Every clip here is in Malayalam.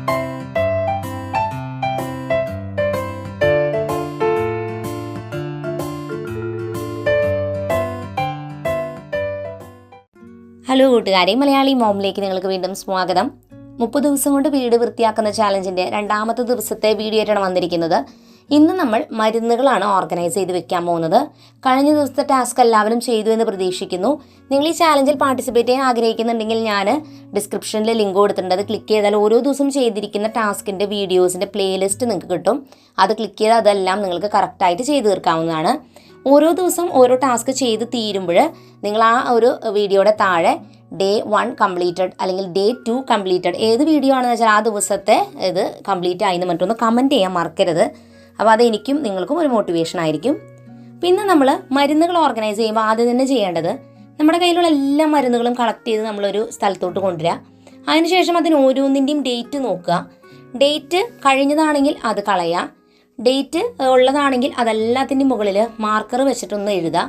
ഹലോ കൂട്ടുകാരെ, മലയാളി മോമിലേക്ക് നിങ്ങൾക്ക് വീണ്ടും സ്വാഗതം. 30 ദിവസം കൊണ്ട് വീട് വൃത്തിയാക്കുന്ന ചാലഞ്ചിൻ്റെ രണ്ടാമത്തെ ദിവസത്തെ വീഡിയോ ആയിട്ടാണ് വന്നിരിക്കുന്നത്. ഇന്ന് നമ്മൾ മരുന്നുകളാണ് ഓർഗനൈസ് ചെയ്ത് വെക്കാൻ പോകുന്നത്. കഴിഞ്ഞ ദിവസത്തെ ടാസ്ക് എല്ലാവരും ചെയ്തു എന്ന് പ്രതീക്ഷിക്കുന്നു. നിങ്ങൾ ഈ ചാലഞ്ചിൽ പാർട്ടിസിപ്പേറ്റ് ചെയ്യാൻ ആഗ്രഹിക്കുന്നുണ്ടെങ്കിൽ ഞാൻ ഡിസ്ക്രിപ്ഷനിൽ ലിങ്ക് കൊടുത്തിട്ടുണ്ട്. അത് ക്ലിക്ക് ചെയ്താൽ ഓരോ ദിവസം ചെയ്തിരിക്കുന്ന ടാസ്കിൻ്റെ വീഡിയോസിൻ്റെ പ്ലേലിസ്റ്റ് നിങ്ങൾക്ക് കിട്ടും. അത് ക്ലിക്ക് ചെയ്താൽ അതെല്ലാം നിങ്ങൾക്ക് കറക്റ്റായിട്ട് ചെയ്ത് തീർക്കാവുന്നതാണ്. ഓരോ ദിവസം ഓരോ ടാസ്ക് ചെയ്ത് തീരുമ്പോൾ നിങ്ങൾ ആ ഒരു വീഡിയോയുടെ താഴെ ഡേ 1 കംപ്ലീറ്റഡ് അല്ലെങ്കിൽ ഡേ 2 കംപ്ലീറ്റഡ് ഏത് വീഡിയോ ആണെന്ന് വെച്ചാൽ ആ ദിവസത്തെ ഇത് കംപ്ലീറ്റ് ആയി എന്ന് മറ്റൊന്ന് കമൻറ്റ് ചെയ്യാൻ മറക്കരുത്. അപ്പോൾ അതെനിക്കും നിങ്ങൾക്കും ഒരു മോട്ടിവേഷൻ ആയിരിക്കും. പിന്നെ നമ്മൾ മരുന്നുകൾ ഓർഗനൈസ് ചെയ്യുമ്പോൾ ആദ്യം തന്നെ ചെയ്യേണ്ടത് നമ്മുടെ കയ്യിലുള്ള എല്ലാ മരുന്നുകളും കളക്ട് ചെയ്ത് നമ്മളൊരു സ്ഥലത്തോട്ട് കൊണ്ടുവരിക. അതിനുശേഷം അതിന് ഓരോന്നിൻ്റെയും ഡേറ്റ് നോക്കുക. ഡേറ്റ് കഴിഞ്ഞതാണെങ്കിൽ അത് കളയുക. ഡേറ്റ് ഉള്ളതാണെങ്കിൽ അതെല്ലാത്തിൻ്റെയും മുകളിൽ മാർക്കർ വെച്ചിട്ടൊന്ന് എഴുതുക.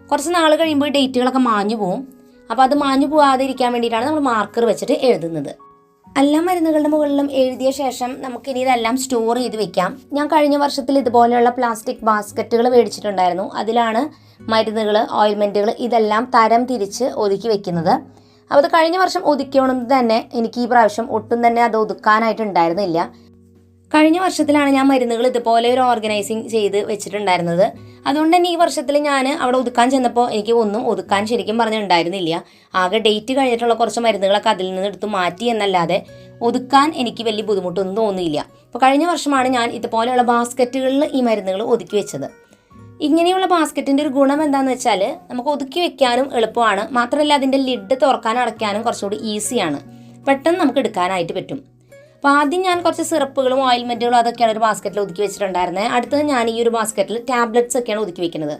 കുറച്ച് നാൾ കഴിയുമ്പോൾ ഡേറ്റുകളൊക്കെ മാഞ്ഞു പോവും. അപ്പോൾ അത് മാഞ്ഞു പോകാതെ ഇരിക്കാൻ വേണ്ടിയിട്ടാണ് നമ്മൾ മാർക്കർ വെച്ചിട്ട് എഴുതുന്നത്. എല്ലാ മരുന്നുകളുടെ മുകളിലും എഴുതിയ ശേഷം നമുക്കിനി ഇതെല്ലാം സ്റ്റോർ ചെയ്ത് വെക്കാം. ഞാൻ കഴിഞ്ഞ വർഷത്തിൽ ഇതുപോലെയുള്ള പ്ലാസ്റ്റിക് ബാസ്ക്കറ്റുകൾ മേടിച്ചിട്ടുണ്ടായിരുന്നു. അതിലാണ് മരുന്നുകൾ, ഓയിൽമെൻറ്റുകൾ ഇതെല്ലാം തരം തിരിച്ച് ഒതുക്കി വെക്കുന്നത്. അപ്പോൾ അത് കഴിഞ്ഞ വർഷം ഒതുക്കിയോണെന്ന് തന്നെ എനിക്ക് ഈ പ്രാവശ്യം ഒട്ടും തന്നെ അത് ഒതുക്കാനായിട്ടുണ്ടായിരുന്നില്ല. കഴിഞ്ഞ വർഷത്തിലാണ് ഞാൻ മരുന്നുകൾ ഇതുപോലെ ഒരു ഓർഗനൈസിങ് ചെയ്ത് വെച്ചിട്ടുണ്ടായിരുന്നത്. അതുകൊണ്ട് തന്നെ ഈ വർഷത്തിൽ ഞാൻ അവിടെ ഒതുക്കാൻ ചെന്നപ്പോൾ എനിക്ക് ഒന്നും ഒതുക്കാൻ ശരിക്കും പറഞ്ഞിട്ടുണ്ടായിരുന്നില്ല. ആകെ ഡേറ്റ് കഴിഞ്ഞിട്ടുള്ള കുറച്ച് മരുന്നുകളൊക്കെ അതിൽ നിന്ന് എടുത്ത് മാറ്റി എന്നല്ലാതെ ഒതുക്കാൻ എനിക്ക് വലിയ ബുദ്ധിമുട്ടൊന്നും തോന്നിയില്ല. അപ്പോൾ കഴിഞ്ഞ വർഷമാണ് ഞാൻ ഇതുപോലെയുള്ള ബാസ്ക്കറ്റുകളിൽ ഈ മരുന്നുകൾ ഒതുക്കി വെച്ചത്. ഇങ്ങനെയുള്ള ബാസ്ക്കറ്റിൻ്റെ ഒരു ഗുണം എന്താണെന്ന് വെച്ചാൽ നമുക്ക് ഒതുക്കി വെക്കാനും എളുപ്പമാണ്. മാത്രമല്ല അതിൻ്റെ ലിഡ് തുറക്കാനും അടയ്ക്കാനും കുറച്ചുകൂടി ഈസിയാണ്. പെട്ടെന്ന് നമുക്ക് എടുക്കാനായിട്ട് പറ്റും. അപ്പോൾ ആദ്യം ഞാൻ കുറച്ച് സിറപ്പുകളും ഓയിൽമെൻറ്റുകളും അതൊക്കെയാണ് ഒരു ബാസ്ക്കറ്റിൽ ഒതുക്കി വെച്ചിട്ടുണ്ടായിരുന്നത്. അടുത്തത് ഞാൻ ഈ ഒരു ബാസ്ക്കറ്റിൽ ടാബ്ലറ്റ്സ് ഒക്കെയാണ് ഒതുക്കി വെക്കുന്നത്.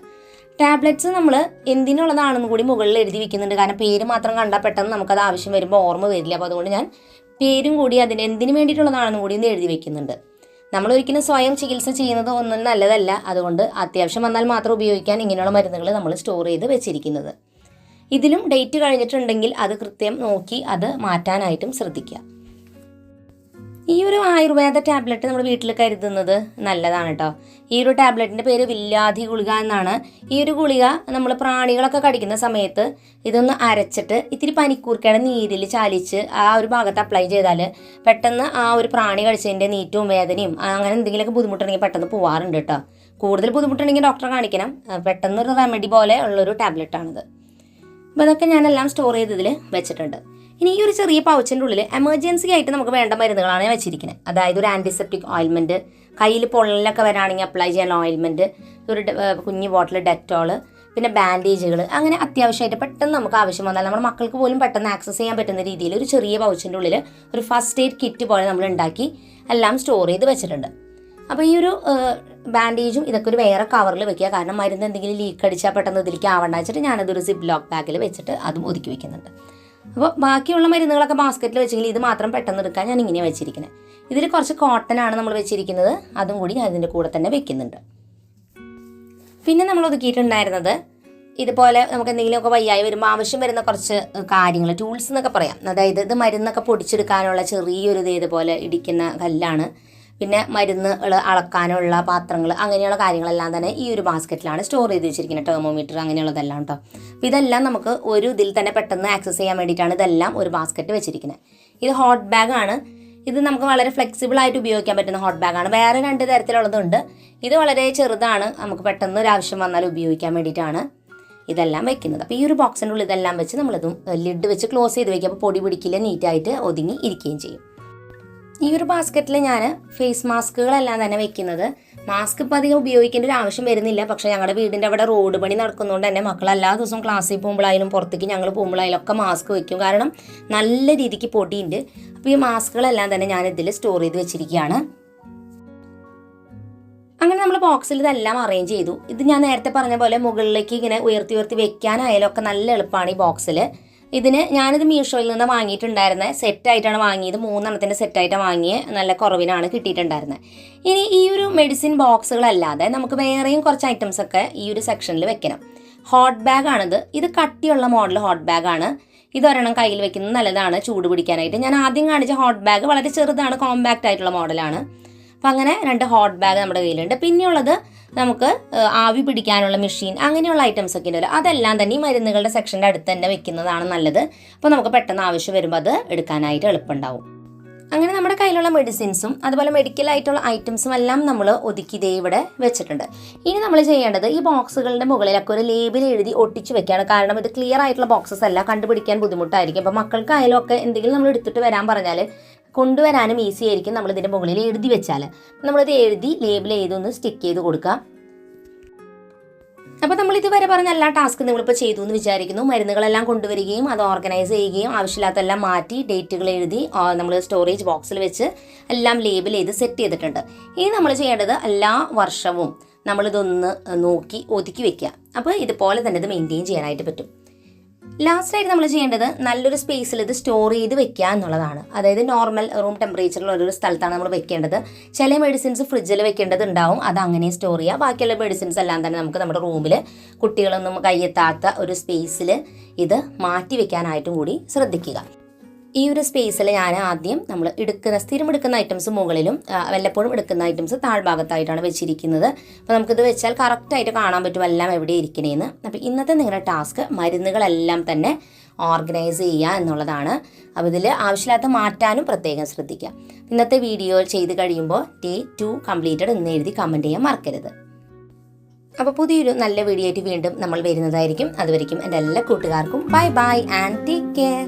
ടാബ്ലറ്റ്സ് നമ്മൾ എന്തിനുള്ളതാണെന്ന് കൂടി മുകളിൽ എഴുതി വെക്കുന്നുണ്ട്. കാരണം പേര് മാത്രം കണ്ടാൽ പെട്ടെന്ന് നമുക്കത് ആവശ്യം വരുമ്പോൾ ഓർമ്മ വരില്ല. അപ്പോൾ അതുകൊണ്ട് ഞാൻ പേരും കൂടി അതിന് എന്തിനു വേണ്ടിയിട്ടുള്ളതാണെന്ന് കൂടി ഒന്ന് എഴുതി വെക്കുന്നുണ്ട്. നമ്മൾ ഒരിക്കലും സ്വയം ചികിത്സ ചെയ്യുന്നത് ഒന്നും നല്ലതല്ല. അതുകൊണ്ട് അത്യാവശ്യം വന്നാൽ മാത്രം ഉപയോഗിക്കാൻ ഇങ്ങനെയുള്ള മരുന്നുകൾ നമ്മൾ സ്റ്റോർ ചെയ്ത് വെച്ചിരിക്കുന്നത്. ഇതിലും ഡേറ്റ് കഴിഞ്ഞിട്ടുണ്ടെങ്കിൽ അത് കൃത്യം നോക്കി അത് മാറ്റാനായിട്ടും ശ്രദ്ധിക്കുക. ഈ ഒരു ആയുർവേദ ടാബ്ലറ്റ് നമ്മൾ വീട്ടിൽ കരുതുന്നത് നല്ലതാണ് കേട്ടോ. ഈ ഒരു ടാബ്ലറ്റിൻ്റെ പേര് വില്ലാധി ഗുളിക എന്നാണ്. ഈ ഒരു ഗുളിക നമ്മൾ പ്രാണികളൊക്കെ കടിക്കുന്ന സമയത്ത് ഇതൊന്ന് അരച്ചിട്ട് ഇത്തിരി പനിക്കൂർക്കയുടെ നീരിൽ ചാലിച്ച് ആ ഒരു ഭാഗത്ത് അപ്ലൈ ചെയ്താൽ പെട്ടെന്ന് ആ ഒരു പ്രാണി കടിച്ചതിൻ്റെ നീറ്റവും വേദനയും അങ്ങനെ എന്തെങ്കിലുമൊക്കെ ബുദ്ധിമുട്ടുണ്ടെങ്കിൽ പെട്ടെന്ന് പോകാറുണ്ട് കേട്ടോ. കൂടുതൽ ബുദ്ധിമുട്ടുണ്ടെങ്കിൽ ഡോക്ടറെ കാണിക്കണം. പെട്ടെന്നൊരു റെമഡി പോലെ ഉള്ളൊരു ടാബ്ലറ്റാണിത്. അപ്പോൾ അതൊക്കെ ഞാനെല്ലാം സ്റ്റോർ ചെയ്തതിൽ വെച്ചിട്ടുണ്ട്. ഇനി ഈ ഒരു ചെറിയ പൗച്ചിൻ്റെ ഉള്ളിൽ എമർജൻസി ആയിട്ട് നമുക്ക് വേണ്ട മരുന്നുകളാണ് ഞാൻ വെച്ചിരിക്കുന്നത്. അതായത് ഒരു ആൻറ്റിസെപ്റ്റിക് ഓയിൽമെൻറ്റ്, കയ്യിൽ പൊള്ളലൊക്കെ വരാണെങ്കിൽ അപ്ലൈ ചെയ്യാൻ ഓയിൽമെൻറ്റ്, ഒരു കുഞ്ഞു ബോട്ടിൽ ഡെറ്റോള്, പിന്നെ ബാൻഡേജുകൾ, അങ്ങനെ അത്യാവശ്യമായിട്ട് പെട്ടെന്ന് നമുക്ക് ആവശ്യം വന്നാൽ നമ്മുടെ മക്കൾക്ക് പോലും പെട്ടെന്ന് ആക്സസ് ചെയ്യാൻ പറ്റുന്ന രീതിയിൽ ഒരു ചെറിയ പൗച്ചിൻ്റെ ഉള്ളിൽ ഒരു ഫസ്റ്റ് എയ്ഡ് കിറ്റ് പോലെ നമ്മൾ ഉണ്ടാക്കി എല്ലാം സ്റ്റോർ ചെയ്ത് വെച്ചിട്ടുണ്ട്. അപ്പോൾ ഈ ഒരു ബാൻഡേജും ഇതൊക്കെ ഒരു വേറെ കവറിൽ വെക്കുക. കാരണം മരുന്ന് എന്തെങ്കിലും ലീക്ക് അടിച്ചാൽ പെട്ടെന്ന് ഇതിലേക്ക് ആവണ്ട വെച്ചിട്ട് ഞാനതൊരു സിപ്പ് ലോക്ക് ബാഗിൽ വെച്ചിട്ട് അതും ഒതുക്കി വെക്കുന്നുണ്ട്. അപ്പോൾ ബാക്കിയുള്ള മരുന്നുകളൊക്കെ ബാസ്ക്കറ്റിൽ വെച്ചെങ്കിൽ ഇത് മാത്രം പെട്ടെന്ന് എടുക്കാൻ ഞാൻ ഇങ്ങനെയാണ് വെച്ചിരിക്കുന്നത്. ഇതിൽ കുറച്ച് കോട്ടനാണ് നമ്മൾ വെച്ചിരിക്കുന്നത്. അതും കൂടി ഞാൻ ഇതിൻ്റെ കൂടെ തന്നെ വെക്കുന്നുണ്ട്. പിന്നെ നമ്മൾ ഒതുക്കിയിട്ടുണ്ടായിരുന്നത് ഇതുപോലെ നമുക്ക് എന്തെങ്കിലുമൊക്കെ വയ്യായി വരുമ്പോൾ ആവശ്യം വരുന്ന കുറച്ച് കാര്യങ്ങൾ, ടൂൾസ് എന്നൊക്കെ പറയാം. അതായത് ഇത് മരുന്നൊക്കെ പൊടിച്ചെടുക്കാനുള്ള ചെറിയൊരു ഇതുപോലെ ഇടിക്കുന്ന കല്ലാണ്. പിന്നെ മരുന്നുകൾ അളക്കാനുള്ള പാത്രങ്ങൾ, അങ്ങനെയുള്ള കാര്യങ്ങളെല്ലാം തന്നെ ഈ ഒരു ബാസ്ക്കറ്റിലാണ് സ്റ്റോർ ചെയ്ത് വെച്ചിരിക്കുന്നത്. തെർമോമീറ്റർ അങ്ങനെയുള്ളതെല്ലാം കേട്ടോ. അപ്പോൾ ഇതെല്ലാം നമുക്ക് ഒരു ഇതിൽ തന്നെ പെട്ടെന്ന് ആക്സസ് ചെയ്യാൻ വേണ്ടിയിട്ടാണ് ഇതെല്ലാം ഒരു ബാസ്ക്കറ്റ് വെച്ചിരിക്കുന്നത്. ഇത് ഹോട്ട് ബാഗാണ്. ഇത് നമുക്ക് വളരെ ഫ്ലെക്സിബിൾ ആയിട്ട് ഉപയോഗിക്കാൻ പറ്റുന്ന ഹോട്ട് ബാഗാണ്. വേറെ 2 തരത്തിലുള്ളതുണ്ട്. ഇത് വളരെ ചെറുതാണ്. നമുക്ക് പെട്ടെന്ന് ഒരു ആവശ്യം വന്നാൽ ഉപയോഗിക്കാൻ വേണ്ടിയിട്ടാണ് ഇതെല്ലാം വെക്കുന്നത്. അപ്പോൾ ഈ ഒരു ബോക്സിൻ്റെ ഉള്ളിൽ ഇതെല്ലാം വെച്ച് നമ്മളിതും ലിഡ് വെച്ച് ക്ലോസ് ചെയ്ത് വയ്ക്കുക. അപ്പോൾ പൊടി പിടിക്കില്ല, നീറ്റായിട്ട് ഒതുങ്ങി ഇരിക്കുകയും ചെയ്യും. ഈ ഒരു ബാസ്ക്കറ്റിൽ ഞാൻ ഫേസ് മാസ്കുകളെല്ലാം തന്നെ വെക്കുന്നത്. മാസ്ക് ഇപ്പോൾ അധികം ഉപയോഗിക്കേണ്ട ഒരു ആവശ്യം വരുന്നില്ല. പക്ഷേ ഞങ്ങളുടെ വീടിൻ്റെ അവിടെ റോഡ് പണി നടക്കുന്നതുകൊണ്ട് തന്നെ മക്കൾ എല്ലാ ദിവസവും ക്ലാസ്സിൽ പോകുമ്പോഴായാലും പുറത്തേക്ക് ഞങ്ങൾ പോകുമ്പോഴായാലും ഒക്കെ മാസ്ക് വെക്കും. കാരണം നല്ല രീതിക്ക് പൊടിയുണ്ട്. അപ്പോൾ ഈ മാസ്കുകളെല്ലാം തന്നെ ഞാൻ ഇതിൽ സ്റ്റോർ ചെയ്ത് വെച്ചിരിക്കുകയാണ്. അങ്ങനെ നമ്മൾ ബോക്സിൽ ഇതെല്ലാം അറേഞ്ച് ചെയ്തു. ഇത് ഞാൻ നേരത്തെ പറഞ്ഞ പോലെ മുകളിലേക്ക് ഇങ്ങനെ ഉയർത്തി വെക്കാനായാലും ഒക്കെ നല്ല എളുപ്പമാണ് ഈ ബോക്സിൽ. ഞാനിത് മീഷോയിൽ നിന്ന് വാങ്ങിയിട്ടുണ്ടായിരുന്നത്. സെറ്റായിട്ടാണ് വാങ്ങിയത്. 3 എണ്ണത്തിൻ്റെ സെറ്റായിട്ടാണ് വാങ്ങിയത്. നല്ല കുറവിനാണ് കിട്ടിയിട്ടുണ്ടായിരുന്നത്. ഇനി ഈ ഒരു മെഡിസിൻ ബോക്സുകളല്ലാതെ നമുക്ക് വേറെയും കുറച്ച് ഐറ്റംസൊക്കെ ഈ ഒരു സെക്ഷനിൽ വെക്കണം. ഹോട്ട് ബാഗാണിത്. ഇത് കട്ടിയുള്ള മോഡൽ ഹോട്ട് ബാഗാണ്. ഇതൊരെണ്ണം കയ്യിൽ വെക്കുന്നത് നല്ലതാണ് ചൂട് പിടിക്കാനായിട്ട്. ഞാൻ ആദ്യം കാണിച്ച ഹോട്ട് ബാഗ് വളരെ ചെറുതാണ്, കോമ്പാക്റ്റ് ആയിട്ടുള്ള മോഡലാണ്. അപ്പം അങ്ങനെ 2 ഹോട്ട് ബാഗ് നമ്മുടെ കയ്യിലുണ്ട്. പിന്നെയുള്ളത് നമുക്ക് ആവി പിടിക്കാനുള്ള മെഷീൻ, അങ്ങനെയുള്ള ഐറ്റംസ് ഒക്കെ ഉണ്ടല്ലോ, അതെല്ലാം തന്നെ ഈ മരുന്നുകളുടെ സെക്ഷൻ്റെ അടുത്ത് തന്നെ വെക്കുന്നതാണ് നല്ലത്. അപ്പോൾ നമുക്ക് പെട്ടെന്ന് ആവശ്യം വരുമ്പോൾ അത് എടുക്കാനായിട്ട് എളുപ്പമുണ്ടാവും. അങ്ങനെ നമ്മുടെ കയ്യിലുള്ള മെഡിസിൻസും അതുപോലെ മെഡിക്കലായിട്ടുള്ള ഐറ്റംസും എല്ലാം നമ്മൾ ഒതുക്കി ദേ ഇവിടെ വെച്ചിട്ടുണ്ട്. ഇനി നമ്മൾ ചെയ്യേണ്ടത് ഈ ബോക്സുകളുടെ മുകളിലൊക്കെ ഒരു ലേബിൾ എഴുതി ഒട്ടിച്ച് വെക്കുകയാണ്. കാരണം ഇത് ക്ലിയർ ആയിട്ടുള്ള ബോക്സസ് അല്ല, കണ്ടുപിടിക്കാൻ ബുദ്ധിമുട്ടായിരിക്കും. അപ്പോൾ മക്കൾക്കായാലും ഒക്കെ എന്തെങ്കിലും നമ്മൾ എടുത്തിട്ട് വരാൻ പറഞ്ഞാൽ കൊണ്ടുവരാനും ഈസി ആയിരിക്കും. നമ്മൾ ഇതിൻ്റെ മുകളിൽ എഴുതി വെച്ചാൽ നമ്മളിത് എഴുതി ലേബിൾ ചെയ്തൊന്ന് സ്റ്റിക്ക് ചെയ്ത് കൊടുക്കുക. അപ്പോൾ നമ്മൾ ഇതുവരെ പറഞ്ഞ എല്ലാ ടാസ്കും നിങ്ങളിപ്പോൾ ചെയ്തു എന്ന് വിചാരിക്കുന്നു. മരുന്നുകളെല്ലാം കൊണ്ടുവരികയും അത് ഓർഗനൈസ് ചെയ്യുകയും ആവശ്യമില്ലാത്തെല്ലാം മാറ്റി ഡേറ്റുകൾ എഴുതി നമ്മൾ സ്റ്റോറേജ് ബോക്സിൽ വെച്ച് എല്ലാം ലേബിൾ ചെയ്ത് സെറ്റ് ചെയ്തിട്ടുണ്ട്. ഇനി നമ്മൾ ചെയ്യേണ്ടത് എല്ലാ വർഷവും നമ്മളിതൊന്ന് നോക്കി ഒതുക്കി വെക്കുക. അപ്പോൾ ഇതുപോലെ തന്നെ ഇത് മെയിൻറ്റെയിൻ ചെയ്യാനായിട്ട് പറ്റും. ലാസ്റ്റായിട്ട് നമ്മൾ ചെയ്യേണ്ടത് നല്ലൊരു സ്പേസിൽ ഇത് സ്റ്റോർ ചെയ്ത് വെക്കുക എന്നുള്ളതാണ്. അതായത് നോർമൽ റൂം ടെമ്പറേച്ചറിലുള്ള ഒരു സ്ഥലത്താണ് നമ്മൾ വെക്കേണ്ടത്. ചില മെഡിസിൻസ് ഫ്രിഡ്ജിൽ വെക്കേണ്ടത് ഉണ്ടാവും, അത് അങ്ങനെ സ്റ്റോർ ചെയ്യുക. ബാക്കിയുള്ള മെഡിസിൻസ് എല്ലാം തന്നെ നമുക്ക് നമ്മുടെ റൂമിൽ കുട്ടികളൊന്നും കയ്യെത്താത്ത ഒരു സ്പേസിൽ ഇത് മാറ്റി വെക്കാനായിട്ടും കൂടി ശ്രദ്ധിക്കുക. ഈ ഒരു സ്പേസിൽ ഞാൻ ആദ്യം നമ്മൾ സ്ഥിരം എടുക്കുന്ന ഐറ്റംസ് മുകളിലും വല്ലപ്പോഴും എടുക്കുന്ന ഐറ്റംസ് താഴ്ഭാഗത്തായിട്ടാണ് വെച്ചിരിക്കുന്നത്. അപ്പോൾ നമുക്കിത് വെച്ചാൽ കറക്റ്റായിട്ട് കാണാൻ പറ്റും എല്ലാം എവിടെ ഇരിക്കണേന്ന്. അപ്പോൾ ഇന്നത്തെ നിങ്ങളുടെ ടാസ്ക് മരുന്നുകളെല്ലാം തന്നെ ഓർഗനൈസ് ചെയ്യുക എന്നുള്ളതാണ്. അപ്പോൾ ഇതിൽ ആവശ്യമില്ലാത്ത മാറ്റാനും പ്രത്യേകം ശ്രദ്ധിക്കുക. ഇന്നത്തെ വീഡിയോ ചെയ്ത് കഴിയുമ്പോൾ Day 2 കംപ്ലീറ്റഡ് എന്ന് എഴുതി കമൻറ്റ് ചെയ്യാൻ മറക്കരുത്. അപ്പോൾ പുതിയൊരു നല്ല വീഡിയോ ആയിട്ട് വീണ്ടും നമ്മൾ വരുന്നതായിരിക്കും. അതുവരെയും എൻ്റെ എല്ലാ കൂട്ടുകാർക്കും bye bye and take care.